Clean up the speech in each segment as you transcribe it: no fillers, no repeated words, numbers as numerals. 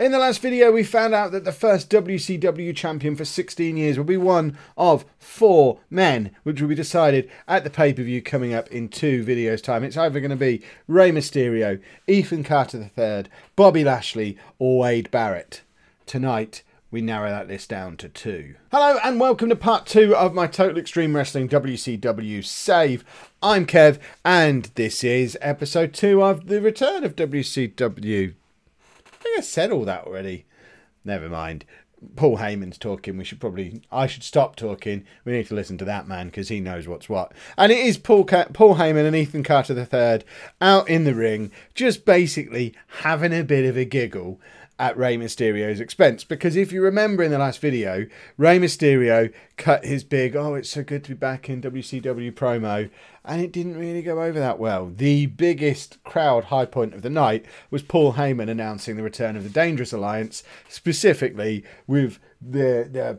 In the last video, we found out that the first WCW champion for 16 years will be one of 4 men, which will be decided at the pay-per-view coming up in 2 videos' time. It's either going to be Rey Mysterio, Ethan Carter III, Bobby Lashley, or Wade Barrett. Tonight, we narrow that list down to 2. Hello and welcome to part 2 of my Total Extreme Wrestling WCW save. I'm Kev and this is episode 2 of the return of WCW. I think I said all that already. Never mind. Paul Heyman's talking. I should stop talking. We need to listen to that man because he knows what's what. And it is Paul Heyman and Ethan Carter III out in the ring, just basically having a bit of a giggle at Rey Mysterio's expense. Because if you remember in the last video, Rey Mysterio cut his big, "Oh, it's so good to be back in WCW" promo, and it didn't really go over that well. The biggest crowd high point of the night was Paul Heyman announcing the return of the Dangerous Alliance, specifically with the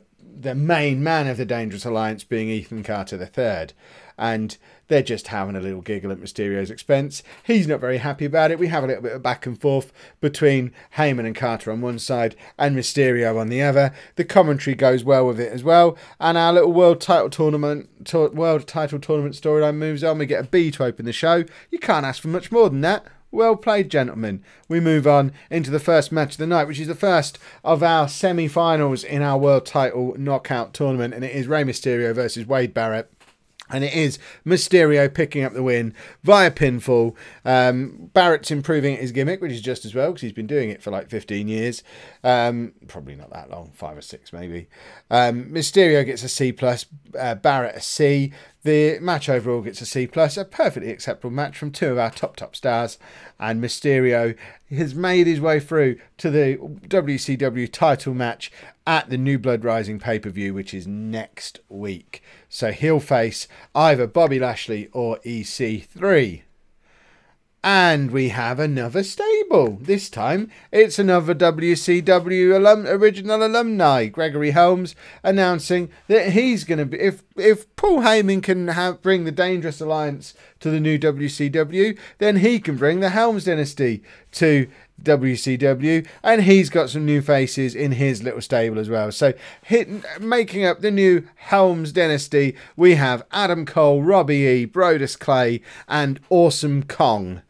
main man of the Dangerous Alliance being Ethan Carter III. And they're just having a little giggle at Mysterio's expense. He's not very happy about it. We have a little bit of back and forth between Heyman and Carter on one side and Mysterio on the other. The commentary goes well with it as well. And our little world title tournament storyline moves on. We get a B to open the show. You can't ask for much more than that. Well played, gentlemen. We move on into the first match of the night, which is the first of our semi-finals in our world title knockout tournament. And it is Rey Mysterio versus Wade Barrett. And it is Mysterio picking up the win via pinfall. Barrett's improving his gimmick, which is just as well, because he's been doing it for like 15 years. Probably not that long, 5 or 6 maybe. Mysterio gets a C+, Barrett a C. The match overall gets a C+, a perfectly acceptable match from 2 of our top stars. And Mysterio has made his way through to the WCW title match at the New Blood Rising pay-per-view, which is next week. So he'll face either Bobby Lashley or EC3. And we have another stable. This time, it's another WCW original alumni, Gregory Helms, announcing that he's going to be... If Paul Heyman can bring the Dangerous Alliance to the new WCW, then he can bring the Helms dynasty to WCW, and he's got some new faces in his little stable as well. So making up the new Helms dynasty, we have Adam Cole, Robbie E, Brodus Clay, and Awesome Kong.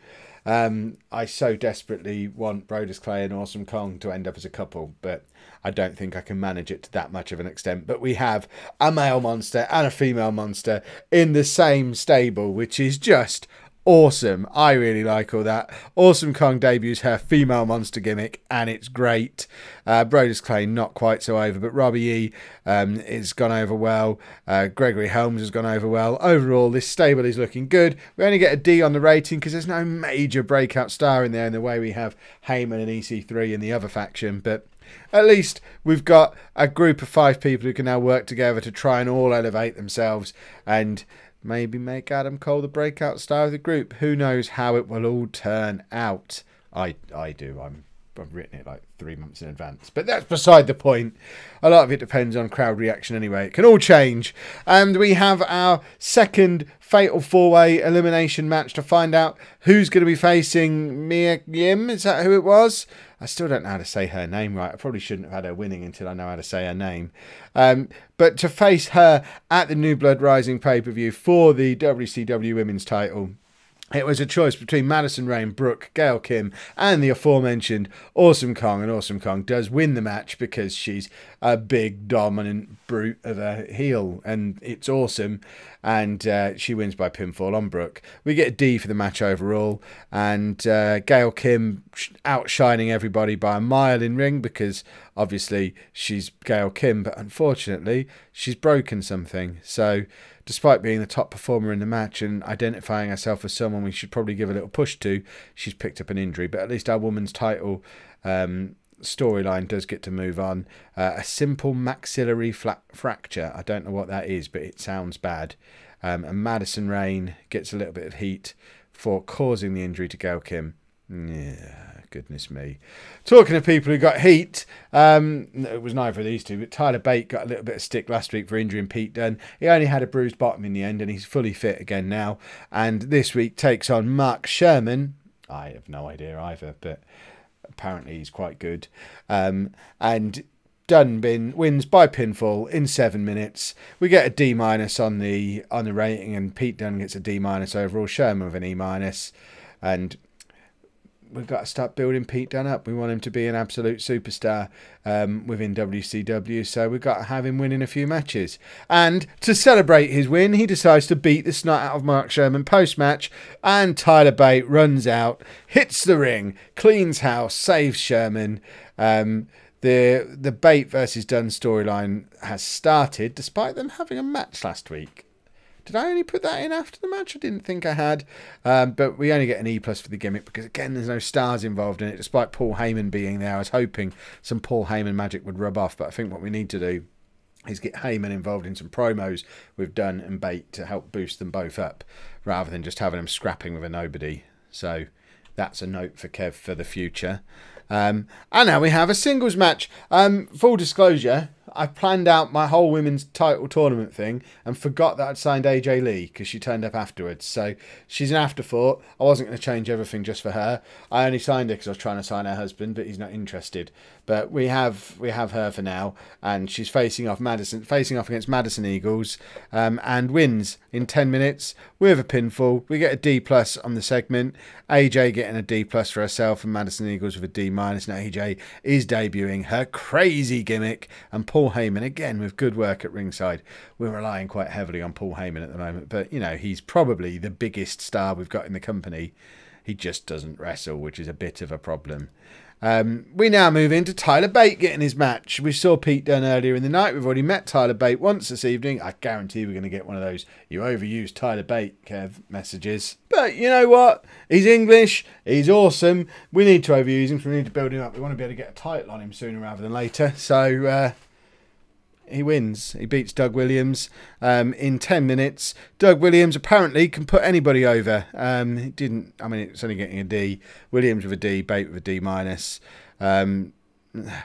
I so desperately want Brodus Clay and Awesome Kong to end up as a couple, but I don't think I can manage it to that much of an extent. But we have a male monster and a female monster in the same stable, which is just awesome. I really like all that. Awesome Kong debuts her female monster gimmick and it's great. Brodus Clay not quite so over, but Robbie E has gone over well. Gregory Helms has gone over well. Overall, this stable is looking good. We only get a D on the rating because there's no major breakout star in there in the way we have Heyman and EC3 in the other faction, but at least we've got a group of 5 people who can now work together to try and all elevate themselves and maybe make Adam Cole the breakout star of the group. Who knows how it will all turn out? I do. I've written it like 3 months in advance. But that's beside the point. A lot of it depends on crowd reaction anyway. It can all change. And we have our second Fatal 4-Way elimination match to find out who's going to be facing Mia Yim. Is that who it was? I still don't know how to say her name right. I probably shouldn't have had her winning until I know how to say her name. But to face her at the New Blood Rising pay-per-view for the WCW Women's title, it was a choice between Madison Rayne, Brooke, Gail Kim, and the aforementioned Awesome Kong. And Awesome Kong does win the match because she's a big, dominant brute of a heel. And it's awesome. And she wins by pinfall on Brooke. We get a D for the match overall. And Gail Kim outshining everybody by a mile in ring because obviously she's Gail Kim. But unfortunately, she's broken something. So despite being the top performer in the match and identifying herself as someone we should probably give a little push to, she's picked up an injury. But at least our women's title storyline does get to move on. A simple maxillary fracture. I don't know what that is, but it sounds bad. And Madison Rayne gets a little bit of heat for causing the injury to Gail Kim. Yeah, goodness me. Talking of people who got heat, it was neither of these two, but Tyler Bate got a little bit of stick last week for injuring Pete Dunne. He only had a bruised bottom in the end, and he's fully fit again now. And this week takes on Mark Sherman. I have no idea either, but apparently he's quite good. And Dunne wins by pinfall in 7 minutes. We get a D- on the rating, and Pete Dunne gets a D- overall. Sherman with an E-, and we've got to start building Pete Dunne up. We want him to be an absolute superstar within WCW, so we've got to have him winning a few matches. And to celebrate his win, he decides to beat the snot out of Mark Sherman post-match, and Tyler Bate runs out, hits the ring, cleans house, saves Sherman. The Bate versus Dunne storyline has started, despite them having a match last week. Did I only put that in after the match? I didn't think I had. But we only get an E+ for the gimmick because, again, there's no stars involved in it, despite Paul Heyman being there. I was hoping some Paul Heyman magic would rub off, but I think what we need to do is get Heyman involved in some promos with Dunne and Bate to help boost them both up, rather than just having them scrapping with a nobody. So that's a note for Kev for the future. And now we have a singles match. Full disclosure, I planned out my whole women's title tournament thing and forgot that I'd signed AJ Lee because she turned up afterwards. So she's an afterthought. I wasn't going to change everything just for her. I only signed her because I was trying to sign her husband, but he's not interested. But we have her for now, and she's facing off against Madison Eagles, and wins in 10 minutes with a pinfall. We get a D+ on the segment. AJ getting a D+ for herself, and Madison Eagles with a D-. And AJ is debuting her crazy gimmick, and Paul Heyman again with good work at ringside. We're relying quite heavily on Paul Heyman at the moment, but you know, he's probably the biggest star we've got in the company. He just doesn't wrestle, which is a bit of a problem. We now move into Tyler Bate getting his match. We saw Pete Dunne earlier in the night. We've already met Tyler Bate once this evening. I guarantee we're going to get one of those "you overused Tyler Bate, Kev" messages. But you know what? He's English. He's awesome. We need to overuse him, so we need to build him up. We want to be able to get a title on him sooner rather than later. So he wins. He beats Doug Williams in 10 minutes. Doug Williams apparently can put anybody over. He didn't. I mean, it's only getting a D. Williams with a D. Bate with a D-.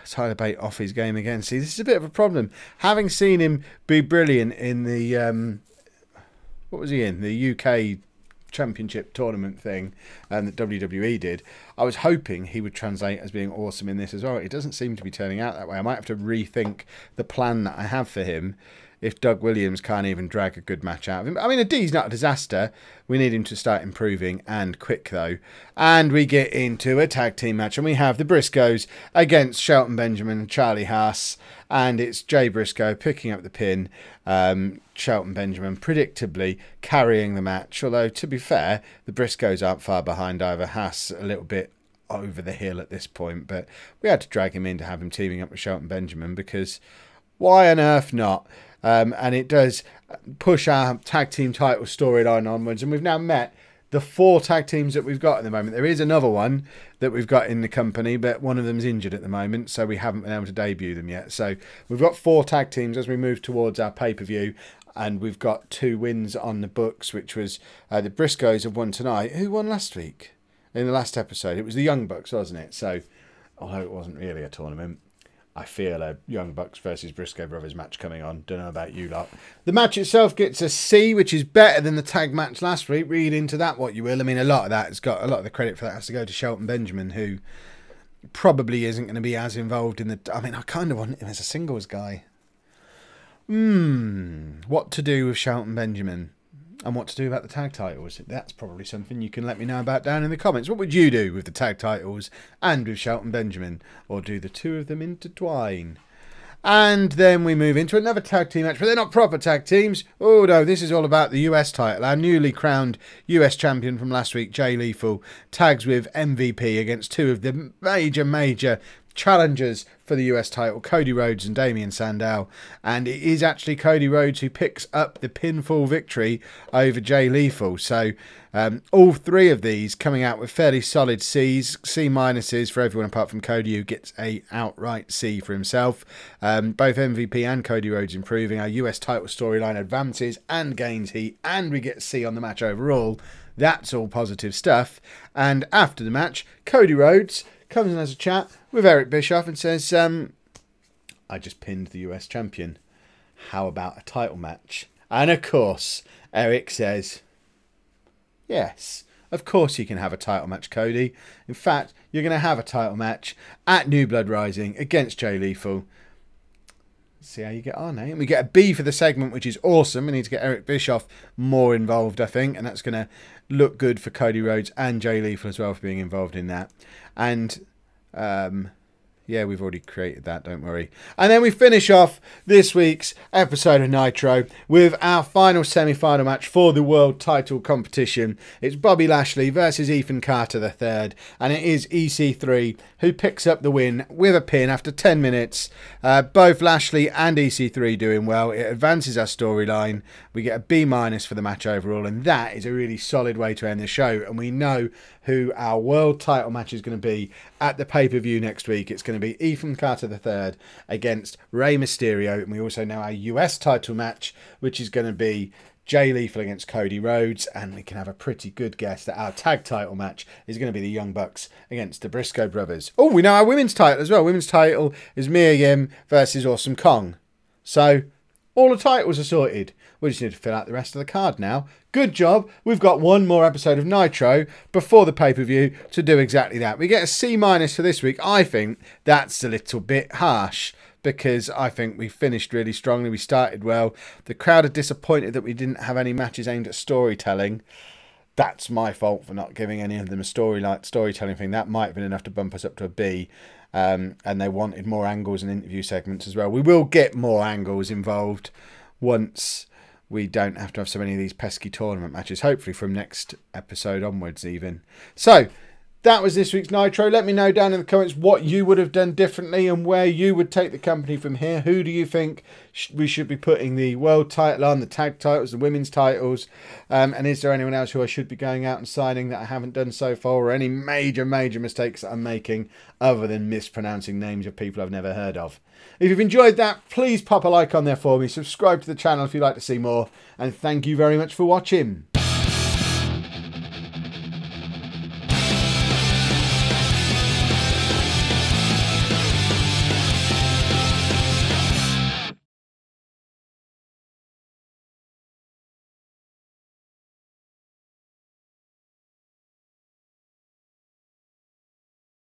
Tyler Bate off his game again. See, this is a bit of a problem. Having seen him be brilliant in the what was he in? The UK Championship tournament thing that WWE did, I was hoping he would translate as being awesome in this as well. It doesn't seem to be turning out that way. I might have to rethink the plan that I have for him if Doug Williams can't even drag a good match out of him. I mean, a D's not a disaster. We need him to start improving, and quick though. And we get into a tag team match, and we have the Briscoes against Shelton Benjamin and Charlie Haas, and it's Jay Briscoe picking up the pin. Shelton Benjamin predictably carrying the match, although to be fair, the Briscoes aren't far behind either. Haas a little bit over the hill at this point, but we had to drag him in to have him teaming up with Shelton Benjamin, because why on earth not? And it does push our tag team title storyline onwards, and we've now met the 4 tag teams that we've got at the moment. There is another one that we've got in the company, but one of them's injured at the moment, so we haven't been able to debut them yet. So we've got 4 tag teams as we move towards our pay-per-view, and we've got 2 wins on the books, which was the Briscoes have won tonight. Who won last week? In the last episode, it was the Young Bucks, wasn't it? So, although it wasn't really a tournament, I feel a Young Bucks versus Briscoe Brothers match coming on. Don't know about you lot. The match itself gets a C, which is better than the tag match last week. Read into that what you will. I mean, a lot of the credit for that has to go to Shelton Benjamin, who probably isn't going to be as involved in the... I mean, I kind of want him as a singles guy. What to do with Shelton Benjamin? And what to do about the tag titles? That's probably something you can let me know about down in the comments. What would you do with the tag titles and with Shelton Benjamin? Or do the two of them intertwine? And then we move into another tag team match, but they're not proper tag teams. Oh no, this is all about the US title. Our newly crowned US champion from last week, Jay Lethal, tags with MVP against 2 of the major challengers for the US title, Cody Rhodes and Damien Sandow, and it is actually Cody Rhodes who picks up the pinfall victory over Jay Lethal. So all 3 of these coming out with fairly solid C's, C- for everyone apart from Cody, who gets a outright C for himself. Both MVP and Cody Rhodes improving. Our US title storyline advances and gains heat, and we get C on the match overall. That's all positive stuff. And after the match, Cody Rhodes comes in as a chat with Eric Bischoff and says, I just pinned the US champion. How about a title match? And of course, Eric says, yes, Of course you can have a title match, Cody. In fact, you're going to have a title match at New Blood Rising against Jay Lethal. See how you get on, eh? And we get a B for the segment, which is awesome. We need to get Eric Bischoff more involved, I think, and that's going to look good for Cody Rhodes and Jay Lethal as well for being involved in that. And yeah, we've already created that, don't worry. And then we finish off this week's episode of Nitro with our final semi-final match for the world title competition. It's Bobby Lashley versus Ethan Carter III, and it is EC3 who picks up the win with a pin after 10 minutes. Both Lashley and EC3 doing well. It advances our storyline. We get a B- for the match overall, and that is a really solid way to end the show. And we know who our world title match is going to be at the pay-per-view next week. It's going to be Ethan Carter III against Rey Mysterio, and we also know our US title match, which is going to be Jay Lethal against Cody Rhodes, and we can have a pretty good guess that our tag title match is going to be the Young Bucks against the Briscoe brothers. Oh, we know our women's title as well. Women's title is Mia Yim versus Awesome Kong. So all the titles are sorted. We just need to fill out the rest of the card now. Good job. We've got one more episode of Nitro before the pay-per-view to do exactly that. We get a C- for this week. I think that's a little bit harsh because I think we finished really strongly. We started well. The crowd are disappointed that we didn't have any matches aimed at storytelling. That's my fault for not giving any of them a storytelling thing. That might have been enough to bump us up to a B. And they wanted more angles and interview segments as well. We will get more angles involved once we don't have to have so many of these pesky tournament matches, hopefully from next episode onwards even. So that was this week's Nitro. Let me know down in the comments what you would have done differently and where you would take the company from here. Who do you think we should be putting the world title on, the tag titles, the women's titles? And is there anyone else who I should be going out and signing that I haven't done so far, or any major mistakes that I'm making other than mispronouncing names of people I've never heard of? If you've enjoyed that, please pop a like on there for me. Subscribe to the channel if you'd like to see more. And thank you very much for watching.